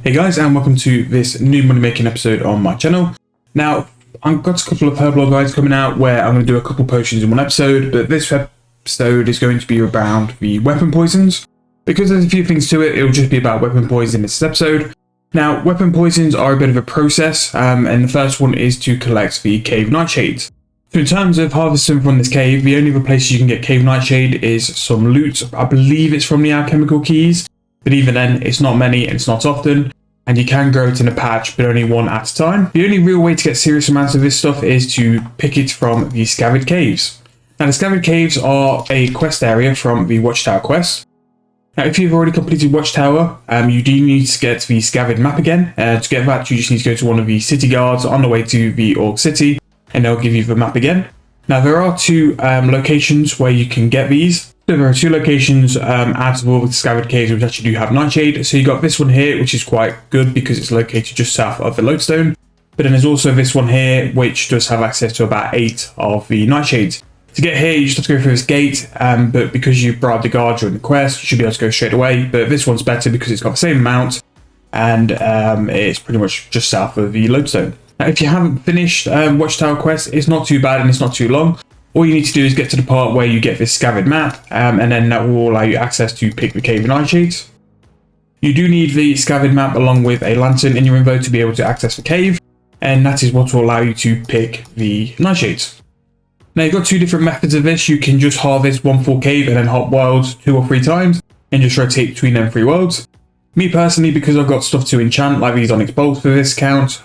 Hey guys, and welcome to this new money making episode on my channel. Now, I've got a couple of Herblore guides coming out where I'm going to do a couple potions in one episode, but this episode is going to be around the weapon poisons. Because there's a few things to it, it'll just be about weapon poisons in this episode. Now, weapon poisons are a bit of a process, and the first one is to collect the cave nightshades. So in terms of harvesting from this cave, the only other place you can get cave nightshade is some loot. I believe it's from the alchemical keys. But even then, it's not many and it's not often, and you can grow it in a patch, but only one at a time. The only real way to get serious amounts of this stuff is to pick it from the Scavid Caves. Now, the Scavid Caves are a quest area from the Watchtower quest. Now, if you've already completed Watchtower, you do need to get the Scavid map again. To get that, you just need to go to one of the city guards on the way to the Orc City, and they'll give you the map again. Now, there are two locations where you can get these. So there are two locations out of all the Scavid Caves which actually do have nightshade. So you got this one here, which is quite good because it's located just south of the lodestone. But then there's also this one here, which does have access to about 8 of the nightshades. To get here, you just have to go through this gate, but because you bribed the guard during the quest, you should be able to go straight away. But this one's better because it's got the same amount, and it's pretty much just south of the lodestone. Now, if you haven't finished Watchtower quest, it's not too bad and it's not too long. All you need to do is get to the part where you get this Scavid map, and then that will allow you access to pick the cave nightshades. You do need the Scavid map along with a lantern in your info to be able to access the cave, and that is what will allow you to pick the nightshades. Now, you've got two different methods of this. You can just harvest one full cave and then hop worlds 2 or 3 times and just rotate between them 3 worlds. Me personally, because I've got stuff to enchant like these onyx bolts for this count,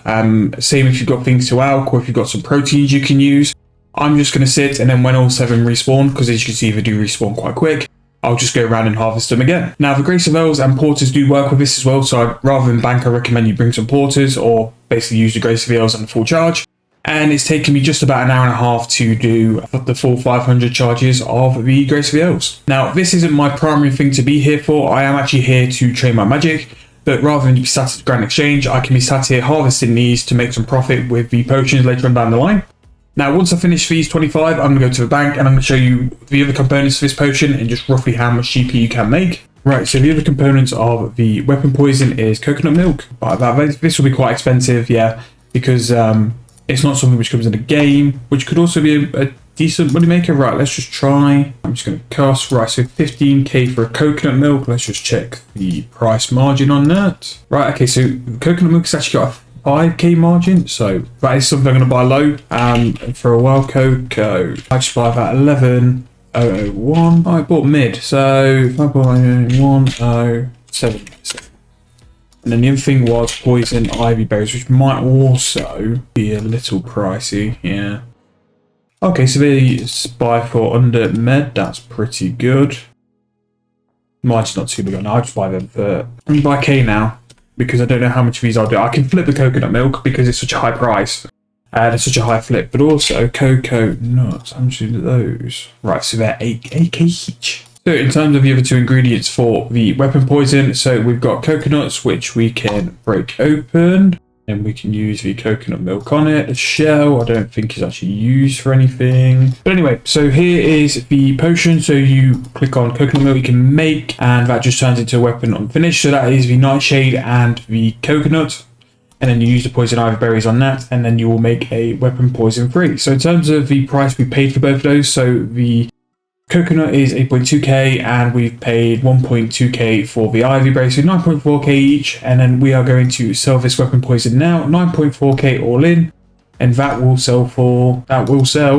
same if you've got things to alch or if you've got some proteins you can use, I'm just going to sit, and then when all 7 respawn, because as you can see they do respawn quite quick, I'll just go around and harvest them again. Now, the Grace of Elves and Porters do work with this as well, so rather than bank, I recommend you bring some Porters or basically use the Grace of the Elves on full charge. And it's taken me just about an hour and a half to do the full 500 charges of the Grace of the Elves. Now, this isn't my primary thing to be here for. I am actually here to train my magic, but rather than be sat at the Grand Exchange, I can be sat here harvesting these to make some profit with the potions later on down the line. Now, once I finish these 25, I'm going to go to the bank and I'm going to show you the other components of this potion and just roughly how much GP you can make. Right, so the other components of the weapon poison is coconut milk. This will be quite expensive, yeah, because it's not something which comes in the game, which could also be a decent money maker. Right, let's just try. I'm just going to cost, right, so 15k for a coconut milk. Let's just check the price margin on that. Right, okay, so coconut milk has actually got a 5k margin, so that is something I'm going to buy low. For a while, cocoa, I just buy that 11,001. I bought mid, so if I bought 107. And then the other thing was poison ivy berries, which might also be a little pricey, yeah. Okay, so they buy for under med, that's pretty good. Margin's not too big on, I'll just buy them for, I'm going to buy K now, because I don't know how much of these I'll do. I can flip the coconut milk because it's such a high price. It's such a high flip, but also cocoa nuts, how much do those? Right, so they're 8k each. So in terms of the other 2 ingredients for the weapon poison, so we've got coconuts, which we can break open, and we can use the coconut milk on it. The shell, I don't think is actually used for anything. But anyway, so here is the potion. So you click on coconut milk you can make, and that just turns into a weapon unfinished. So that is the nightshade and the coconut. And then you use the poison ivy berries on that, and then you will make a weapon poison free. So in terms of the price we paid for both of those, so the coconut is 8.2k and we've paid 1.2k for the ivy berries, so 9.4k each, and then we are going to sell this weapon poison now, 9.4k all in, and that will sell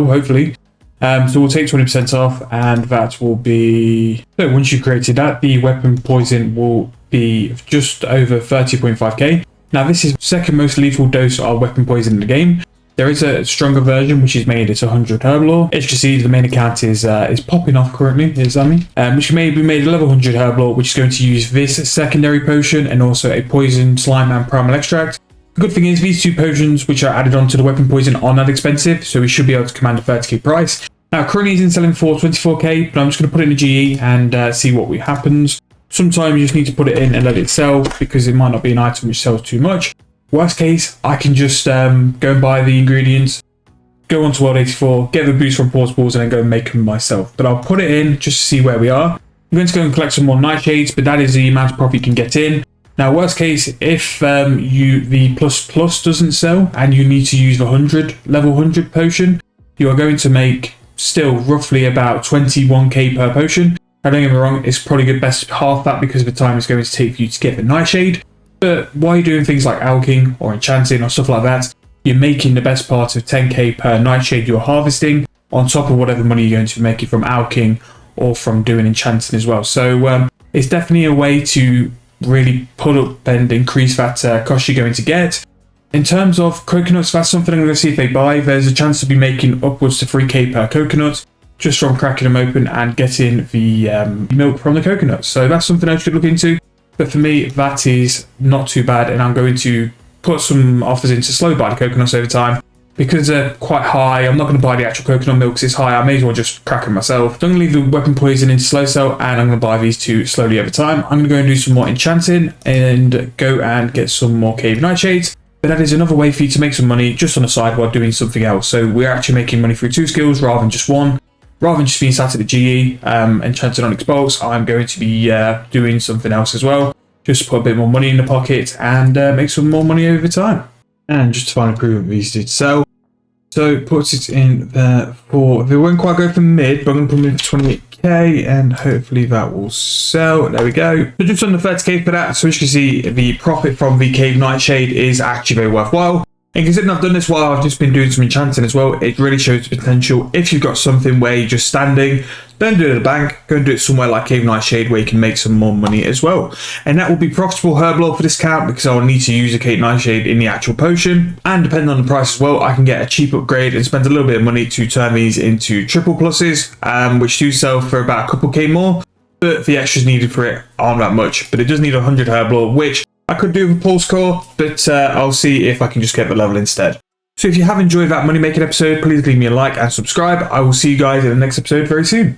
hopefully. So we'll take 20% off, and that will be, so once you've created that, the weapon poison will be just over 30.5k. Now, this is the second most lethal dose of weapon poison in the game. There is a stronger version which is made at 100 Herblore. As you can see, the main account is popping off currently, here's Zami, which may be made at level 100 Herblore, which is going to use this secondary potion and also a poison slime and primal extract. The good thing is these 2 potions which are added onto the weapon poison are not expensive, so we should be able to command a 30k price. Now, currently it's selling for 24k, but I'm just going to put it in a GE and see what happens. Sometimes you just need to put it in and let it sell because it might not be an item which sells too much. Worst case, I can just go and buy the ingredients, go on to World 84, get the boost from portables, and then go and make them myself. But I'll put it in just to see where we are. I'm going to go and collect some more nightshades, but that is the amount of profit you can get in. Now, worst case, if the plus doesn't sell and you need to use the level 100 potion, you are going to make still roughly about 21k per potion. Now, don't get me wrong, it's probably good best half that because of the time it's going to take for you to get the nightshade. But while you're doing things like alching or enchanting or stuff like that, you're making the best part of 10k per nightshade you're harvesting on top of whatever money you're going to be making from alching or from doing enchanting as well. So it's definitely a way to really pull up and increase that cost you're going to get. In terms of coconuts, that's something I'm going to see if they buy. There's a chance to be making upwards to 3k per coconut just from cracking them open and getting the milk from the coconuts. So that's something I should look into. But for me, that is not too bad, and I'm going to put some offers in to slow buy the coconuts over time because they're quite high. I'm not going to buy the actual coconut milk because it's high. I may as well just crack them myself. So I'm going to leave the weapon poison into slow sell, and I'm going to buy these two slowly over time. I'm going to go and do some more enchanting and go and get some more cave nightshades. But that is another way for you to make some money just on the side while doing something else. So we're actually making money through 2 skills rather than just one. Rather than just being sat at the GE, enchanted on Xbox, I'm going to be doing something else as well. Just put a bit more money in the pocket and make some more money over time. And just to find a proof of these did sell. So it puts it in there for, they won't quite go for mid, but I'm going to put them in for 28k and hopefully that will sell. There we go. So just under 30k for that. So as you can see, the profit from the cave nightshade is actually very worthwhile. And considering I've done this while I've just been doing some enchanting as well, it really shows the potential. If you've got something where you're just standing, don't do it at a bank, go and do it somewhere like Cave Nightshade where you can make some more money as well. And that will be profitable Herblore for this count because I will need to use a Cave Nightshade in the actual potion. And depending on the price as well, I can get a cheap upgrade and spend a little bit of money to turn these into triple pluses, which do sell for about a couple k more. But the extras needed for it aren't that much. But it does need 100 Herblore, which I could do with a pulse core, but I'll see if I can just get the level instead. So if you have enjoyed that money making episode, please leave me a like and subscribe. I will see you guys in the next episode very soon.